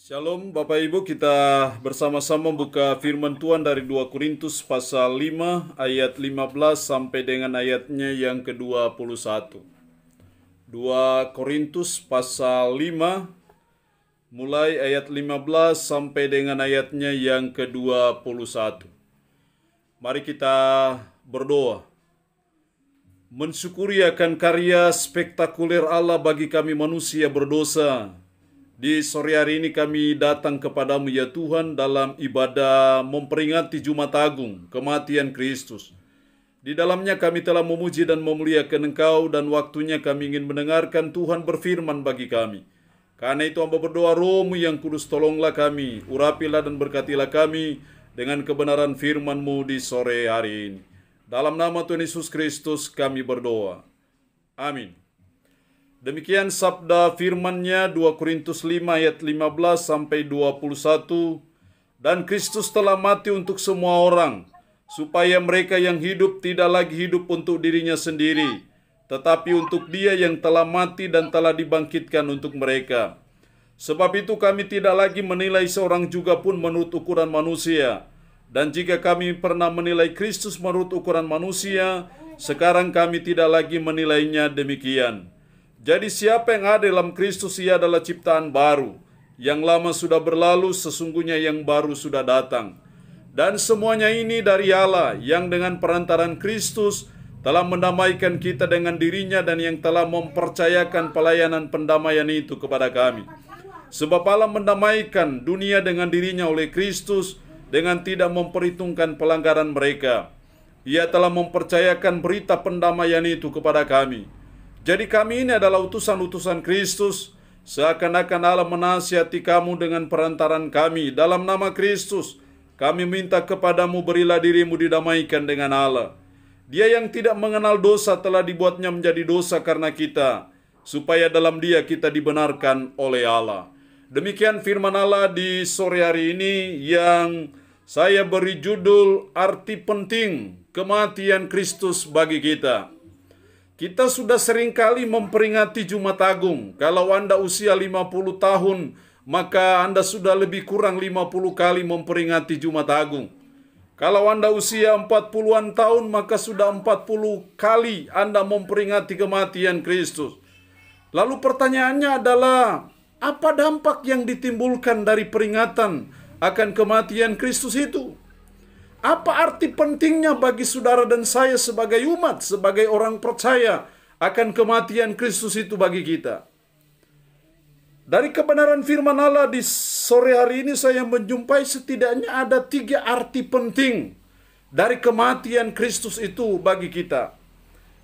Shalom Bapak Ibu, kita bersama-sama buka firman Tuhan dari 2 Korintus pasal 5 ayat 15 sampai dengan ayatnya yang ke-21. 2 Korintus pasal 5 mulai ayat 15 sampai dengan ayatnya yang ke-21. Mari kita berdoa. Mensyukuri akan karya spektakuler Allah bagi kami manusia berdosa. Di sore hari ini kami datang kepadamu ya Tuhan dalam ibadah memperingati Jumat Agung, kematian Kristus. Di dalamnya kami telah memuji dan memuliakan Engkau dan waktunya kami ingin mendengarkan Tuhan berfirman bagi kami. Karena itu hamba berdoa, Roh-Mu yang kudus tolonglah kami, urapilah dan berkatilah kami dengan kebenaran firman-Mu di sore hari ini. Dalam nama Tuhan Yesus Kristus kami berdoa. Amin. Demikian sabda firman-Nya 2 Korintus 5 ayat 15 sampai 21. Dan Kristus telah mati untuk semua orang, supaya mereka yang hidup tidak lagi hidup untuk dirinya sendiri, tetapi untuk Dia yang telah mati dan telah dibangkitkan untuk mereka. Sebab itu kami tidak lagi menilai seorang juga pun menurut ukuran manusia. Dan jika kami pernah menilai Kristus menurut ukuran manusia, sekarang kami tidak lagi menilainya demikian. Jadi siapa yang ada dalam Kristus, ia adalah ciptaan baru. Yang lama sudah berlalu, sesungguhnya yang baru sudah datang. Dan semuanya ini dari Allah, yang dengan perantaran Kristus telah mendamaikan kita dengan dirinya dan yang telah mempercayakan pelayanan pendamaian itu kepada kami. Sebab Allah mendamaikan dunia dengan dirinya oleh Kristus, dengan tidak memperhitungkan pelanggaran mereka. Ia telah mempercayakan berita pendamaian itu kepada kami. Jadi kami ini adalah utusan-utusan Kristus, seakan-akan Allah menasihati kamu dengan perantaran kami. Dalam nama Kristus, kami minta kepadamu, berilah dirimu didamaikan dengan Allah. Dia yang tidak mengenal dosa telah dibuatnya menjadi dosa karena kita, supaya dalam Dia kita dibenarkan oleh Allah. Demikian firman Allah di sore hari ini yang saya beri judul arti penting kematian Kristus bagi kita. Kita sudah seringkali memperingati Jumat Agung. Kalau Anda usia 50 tahun, maka Anda sudah lebih kurang 50 kali memperingati Jumat Agung. Kalau Anda usia 40-an tahun, maka sudah 40 kali Anda memperingati kematian Kristus. Lalu pertanyaannya adalah, apa dampak yang ditimbulkan dari peringatan akan kematian Kristus itu? Apa arti pentingnya bagi saudara dan saya sebagai umat, sebagai orang percaya akan kematian Kristus itu bagi kita? Dari kebenaran firman Allah di sore hari ini saya menjumpai setidaknya ada 3 arti penting dari kematian Kristus itu bagi kita.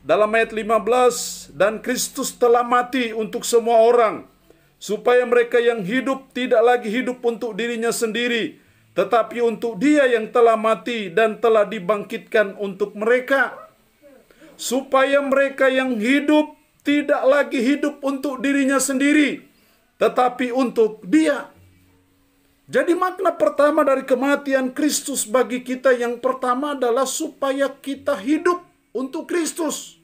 Dalam ayat 15, dan Kristus telah mati untuk semua orang, supaya mereka yang hidup tidak lagi hidup untuk dirinya sendiri, tetapi untuk Dia yang telah mati dan telah dibangkitkan untuk mereka. Supaya mereka yang hidup tidak lagi hidup untuk dirinya sendiri, tetapi untuk Dia. Jadi makna pertama dari kematian Kristus bagi kita, yang pertama adalah supaya kita hidup untuk Kristus.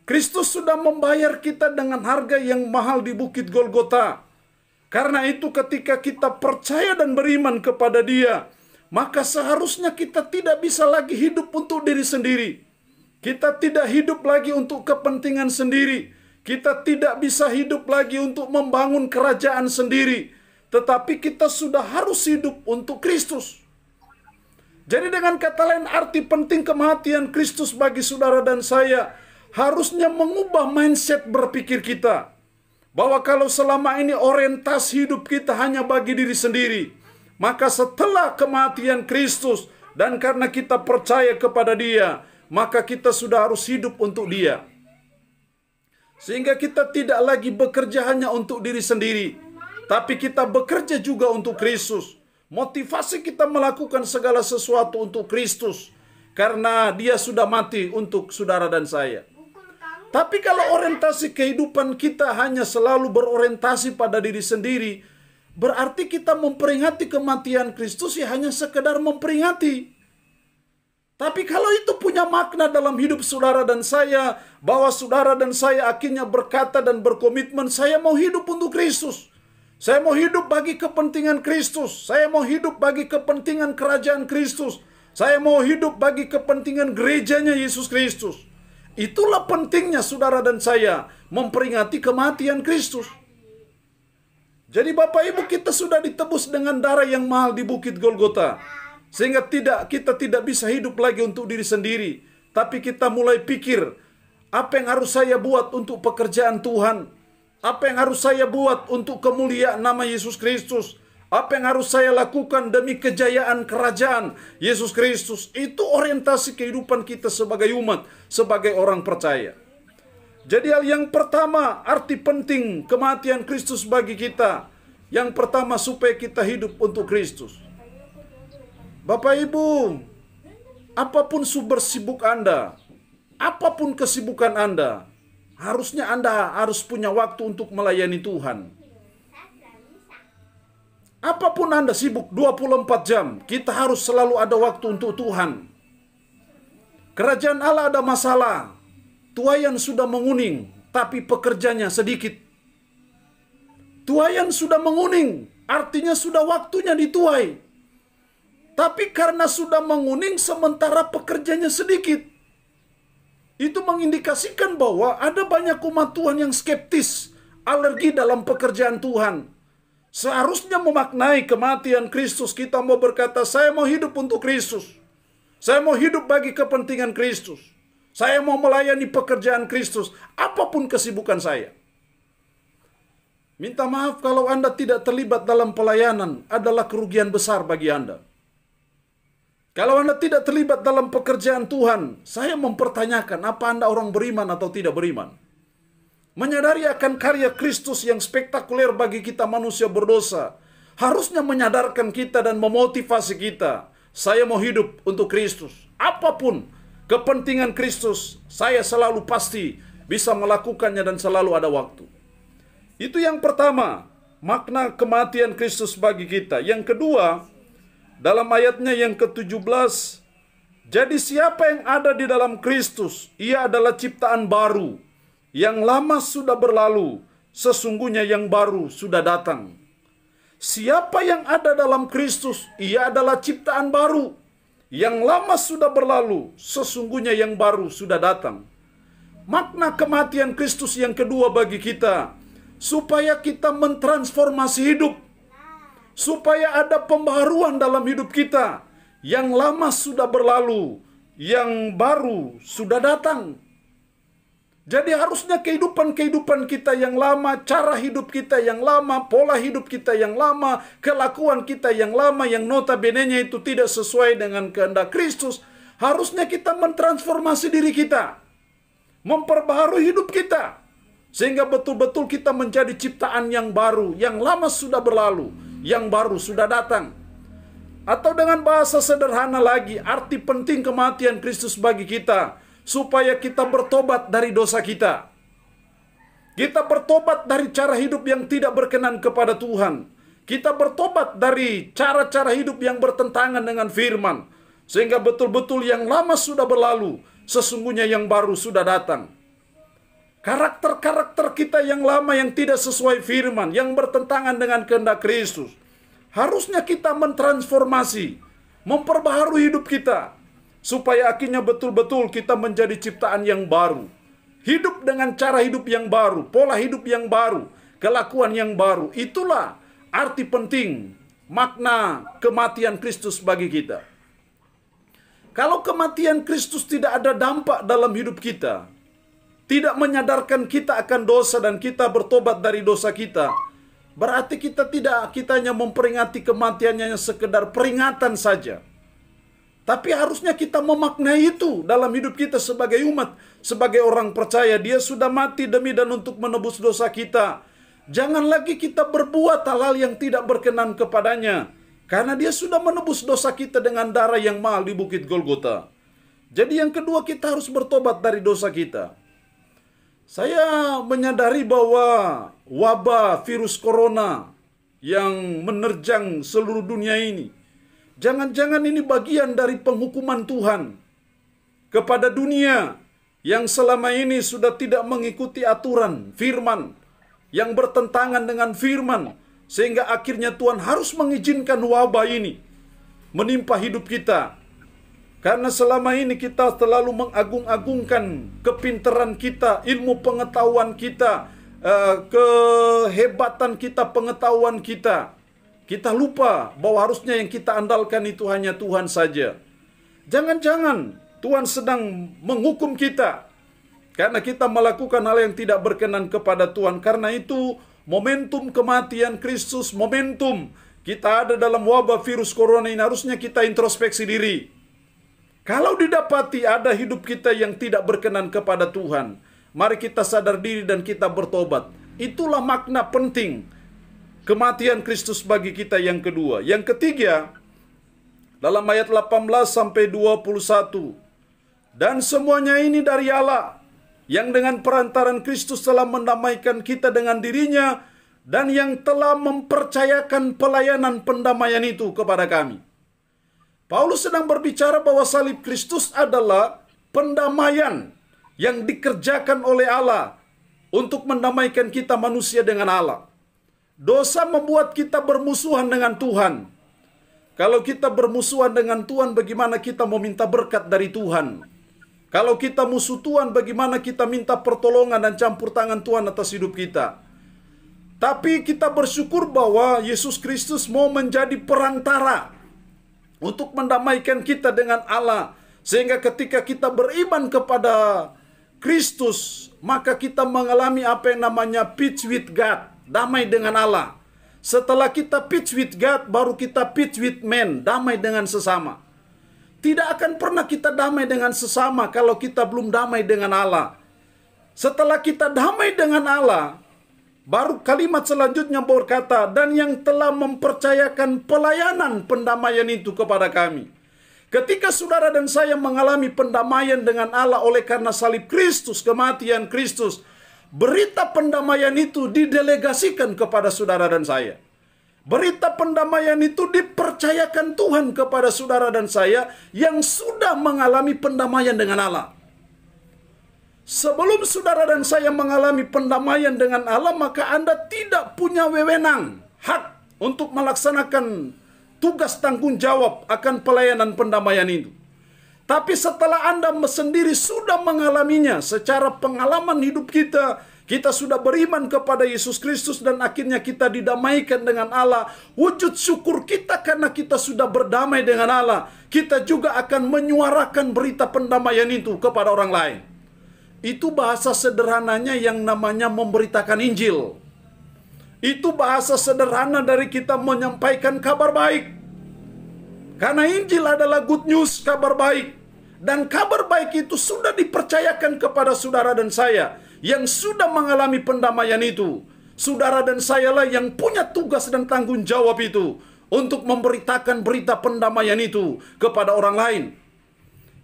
Kristus sudah membayar kita dengan harga yang mahal di Bukit Golgota. Karena itu ketika kita percaya dan beriman kepada Dia, maka seharusnya kita tidak bisa lagi hidup untuk diri sendiri. Kita tidak hidup lagi untuk kepentingan sendiri. Kita tidak bisa hidup lagi untuk membangun kerajaan sendiri. Tetapi kita sudah harus hidup untuk Kristus. Jadi dengan kata lain, arti penting kematian Kristus bagi saudara dan saya harusnya mengubah mindset berpikir kita. Bahwa kalau selama ini orientasi hidup kita hanya bagi diri sendiri, maka setelah kematian Kristus dan karena kita percaya kepada Dia, maka kita sudah harus hidup untuk Dia. Sehingga kita tidak lagi bekerja hanya untuk diri sendiri, tapi kita bekerja juga untuk Kristus. Motivasi kita melakukan segala sesuatu untuk Kristus, karena Dia sudah mati untuk saudara dan saya. Tapi kalau orientasi kehidupan kita hanya selalu berorientasi pada diri sendiri, berarti kita memperingati kematian Kristus ya hanya sekedar memperingati. Tapi kalau itu punya makna dalam hidup saudara dan saya, bahwa saudara dan saya akhirnya berkata dan berkomitmen, saya mau hidup untuk Kristus. Saya mau hidup bagi kepentingan Kristus. Saya mau hidup bagi kepentingan kerajaan Kristus. Saya mau hidup bagi kepentingan gerejanya Yesus Kristus. Itulah pentingnya saudara dan saya memperingati kematian Kristus. Jadi Bapak Ibu, kita sudah ditebus dengan darah yang mahal di Bukit Golgota. Sehingga kita tidak bisa hidup lagi untuk diri sendiri. Tapi kita mulai pikir, apa yang harus saya buat untuk pekerjaan Tuhan? Apa yang harus saya buat untuk kemuliaan nama Yesus Kristus? Apa yang harus saya lakukan demi kejayaan kerajaan Yesus Kristus? Itu orientasi kehidupan kita sebagai umat, sebagai orang percaya. Jadi hal yang pertama, arti penting kematian Kristus bagi kita. Yang pertama, supaya kita hidup untuk Kristus. Bapak Ibu, apapun sumber sibuk Anda, apapun kesibukan Anda, harusnya Anda harus punya waktu untuk melayani Tuhan. Apapun Anda sibuk 24 jam, kita harus selalu ada waktu untuk Tuhan. Kerajaan Allah ada masalah. Tuayan sudah menguning, tapi pekerjanya sedikit. Tuayan sudah menguning, artinya sudah waktunya dituai. Tapi karena sudah menguning, sementara pekerjanya sedikit. Itu mengindikasikan bahwa ada banyak umat Tuhan yang skeptis, alergi dalam pekerjaan Tuhan. Seharusnya memaknai kematian Kristus, kita mau berkata, saya mau hidup untuk Kristus. Saya mau hidup bagi kepentingan Kristus. Saya mau melayani pekerjaan Kristus, apapun kesibukan saya. Minta maaf kalau Anda tidak terlibat dalam pelayanan, adalah kerugian besar bagi Anda. Kalau Anda tidak terlibat dalam pekerjaan Tuhan, saya mempertanyakan apa Anda orang beriman atau tidak beriman. Menyadari akan karya Kristus yang spektakuler bagi kita manusia berdosa, harusnya menyadarkan kita dan memotivasi kita. Saya mau hidup untuk Kristus. Apapun kepentingan Kristus, saya selalu pasti bisa melakukannya dan selalu ada waktu. Itu yang pertama, makna kematian Kristus bagi kita. Yang kedua, dalam ayatnya yang ke-17, jadi siapa yang ada di dalam Kristus, ia adalah ciptaan baru. Yang lama sudah berlalu, sesungguhnya yang baru sudah datang. Siapa yang ada dalam Kristus, ia adalah ciptaan baru. Yang lama sudah berlalu, sesungguhnya yang baru sudah datang. Makna kematian Kristus yang kedua bagi kita, supaya kita mentransformasi hidup. Supaya ada pembaharuan dalam hidup kita. Yang lama sudah berlalu, yang baru sudah datang. Jadi harusnya kehidupan kita yang lama, cara hidup kita yang lama, pola hidup kita yang lama, kelakuan kita yang lama, yang notabene-nya itu tidak sesuai dengan kehendak Kristus, harusnya kita mentransformasi diri kita, memperbaharui hidup kita, sehingga betul-betul kita menjadi ciptaan yang baru, yang lama sudah berlalu, yang baru sudah datang. Atau dengan bahasa sederhana lagi, arti penting kematian Kristus bagi kita, supaya kita bertobat dari dosa kita. Kita bertobat dari cara hidup yang tidak berkenan kepada Tuhan. Kita bertobat dari cara-cara hidup yang bertentangan dengan firman. Sehingga betul-betul yang lama sudah berlalu, sesungguhnya yang baru sudah datang. Karakter-karakter kita yang lama yang tidak sesuai firman, yang bertentangan dengan kehendak Kristus, harusnya kita mentransformasi, memperbaharui hidup kita, supaya akhirnya betul-betul kita menjadi ciptaan yang baru. Hidup dengan cara hidup yang baru, pola hidup yang baru, kelakuan yang baru. Itulah arti penting, makna kematian Kristus bagi kita. Kalau kematian Kristus tidak ada dampak dalam hidup kita, tidak menyadarkan kita akan dosa dan kita bertobat dari dosa kita, berarti kita hanya memperingati kematiannya sekedar peringatan saja. Tapi harusnya kita memaknai itu dalam hidup kita sebagai umat, sebagai orang percaya. Dia sudah mati demi dan untuk menebus dosa kita. Jangan lagi kita berbuat hal-hal yang tidak berkenan kepadanya, karena dia sudah menebus dosa kita dengan darah yang mahal di Bukit Golgota. Jadi yang kedua, kita harus bertobat dari dosa kita. Saya menyadari bahwa wabah virus corona yang menerjang seluruh dunia ini, jangan-jangan ini bagian dari penghukuman Tuhan kepada dunia yang selama ini sudah tidak mengikuti aturan firman, yang bertentangan dengan firman, Sehingga akhirnya Tuhan harus mengizinkan wabah ini menimpa hidup kita. Karena selama ini kita terlalu mengagung-agungkan kepintaran kita, ilmu pengetahuan kita, kehebatan kita, pengetahuan kita. Kita lupa bahwa harusnya yang kita andalkan itu hanya Tuhan saja. Jangan-jangan Tuhan sedang menghukum kita karena kita melakukan hal yang tidak berkenan kepada Tuhan. Karena itu momentum kematian Kristus, momentum kita ada dalam wabah virus corona ini, harusnya kita introspeksi diri. Kalau didapati ada hidup kita yang tidak berkenan kepada Tuhan, mari kita sadar diri dan kita bertobat. Itulah makna penting kematian Kristus bagi kita yang kedua. Yang ketiga, dalam ayat 18 sampai 21. Dan semuanya ini dari Allah, yang dengan perantaran Kristus telah mendamaikan kita dengan dirinya, dan yang telah mempercayakan pelayanan pendamaian itu kepada kami. Paulus sedang berbicara bahwa salib Kristus adalah pendamaian yang dikerjakan oleh Allah untuk mendamaikan kita manusia dengan Allah. Dosa membuat kita bermusuhan dengan Tuhan. Kalau kita bermusuhan dengan Tuhan, bagaimana kita meminta berkat dari Tuhan? Kalau kita musuh Tuhan, bagaimana kita minta pertolongan dan campur tangan Tuhan atas hidup kita? Tapi kita bersyukur bahwa Yesus Kristus mau menjadi perantara untuk mendamaikan kita dengan Allah. Sehingga ketika kita beriman kepada Kristus, maka kita mengalami apa yang namanya peace with God, damai dengan Allah. Setelah kita peace with God, baru kita peace with men, damai dengan sesama. Tidak akan pernah kita damai dengan sesama kalau kita belum damai dengan Allah. Setelah kita damai dengan Allah, baru kalimat selanjutnya berkata, dan yang telah mempercayakan pelayanan pendamaian itu kepada kami. Ketika saudara dan saya mengalami pendamaian dengan Allah oleh karena salib Kristus, kematian Kristus, berita pendamaian itu didelegasikan kepada saudara dan saya. Berita pendamaian itu dipercayakan Tuhan kepada saudara dan saya yang sudah mengalami pendamaian dengan Allah. Sebelum saudara dan saya mengalami pendamaian dengan Allah, maka Anda tidak punya wewenang, hak untuk melaksanakan tugas tanggung jawab akan pelayanan pendamaian itu. Tapi setelah Anda sendiri sudah mengalaminya secara pengalaman hidup kita, kita sudah beriman kepada Yesus Kristus dan akhirnya kita didamaikan dengan Allah. Wujud syukur kita karena kita sudah berdamai dengan Allah. Kita juga akan menyuarakan berita pendamaian itu kepada orang lain. Itu bahasa sederhananya yang namanya memberitakan Injil. Itu bahasa sederhana dari kita menyampaikan kabar baik. Karena Injil adalah good news, kabar baik. Dan kabar baik itu sudah dipercayakan kepada saudara dan saya yang sudah mengalami pendamaian itu. Saudara dan sayalah yang punya tugas dan tanggung jawab itu untuk memberitakan berita pendamaian itu kepada orang lain.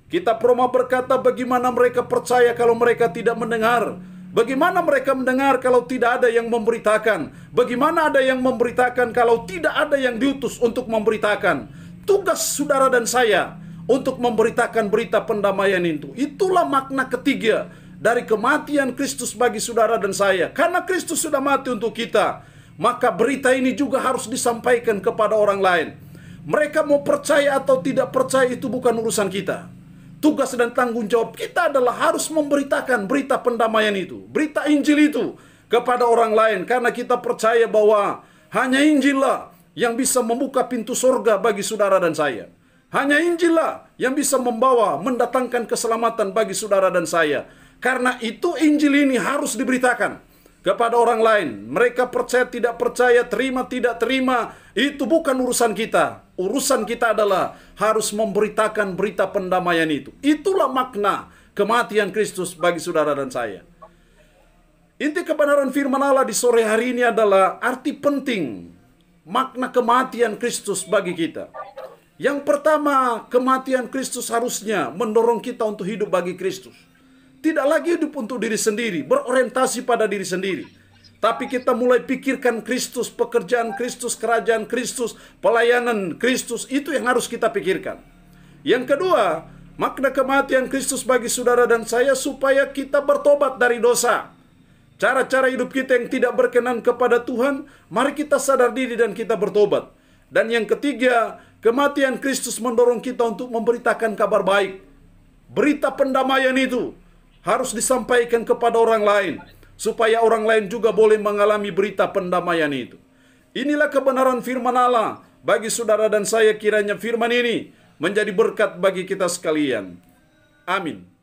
Kitab Roma berkata, bagaimana mereka percaya kalau mereka tidak mendengar? Bagaimana mereka mendengar kalau tidak ada yang memberitakan? Bagaimana ada yang memberitakan kalau tidak ada yang diutus untuk memberitakan? Tugas saudara dan saya untuk memberitakan berita pendamaian itu. Itulah makna ketiga dari kematian Kristus bagi saudara dan saya. Karena Kristus sudah mati untuk kita, maka berita ini juga harus disampaikan kepada orang lain. Mereka mau percaya atau tidak percaya itu bukan urusan kita. Tugas dan tanggung jawab kita adalah harus memberitakan berita pendamaian itu, berita Injil itu kepada orang lain. Karena kita percaya bahwa hanya Injil lah yang bisa membuka pintu surga bagi saudara dan saya. Hanya Injil lah yang bisa membawa, mendatangkan keselamatan bagi saudara dan saya. Karena itu Injil ini harus diberitakan kepada orang lain. Mereka percaya tidak percaya, terima tidak terima, itu bukan urusan kita. Urusan kita adalah harus memberitakan berita pendamaian itu. Itulah makna kematian Kristus bagi saudara dan saya. Inti kebenaran firman Allah di sore hari ini adalah arti penting makna kematian Kristus bagi kita. Yang pertama, kematian Kristus harusnya mendorong kita untuk hidup bagi Kristus. Tidak lagi hidup untuk diri sendiri, berorientasi pada diri sendiri. Tapi kita mulai pikirkan Kristus, pekerjaan Kristus, kerajaan Kristus, pelayanan Kristus. Itu yang harus kita pikirkan. Yang kedua, makna kematian Kristus bagi saudara dan saya supaya kita bertobat dari dosa. cara-cara hidup kita yang tidak berkenan kepada Tuhan, mari kita sadar diri dan kita bertobat. Dan yang ketiga, kematian Kristus mendorong kita untuk memberitakan kabar baik. Berita pendamaian itu harus disampaikan kepada orang lain, supaya orang lain juga boleh mengalami berita pendamaian itu. Inilah kebenaran firman Allah. Bagi saudara dan saya, kiranya firman ini menjadi berkat bagi kita sekalian. Amin.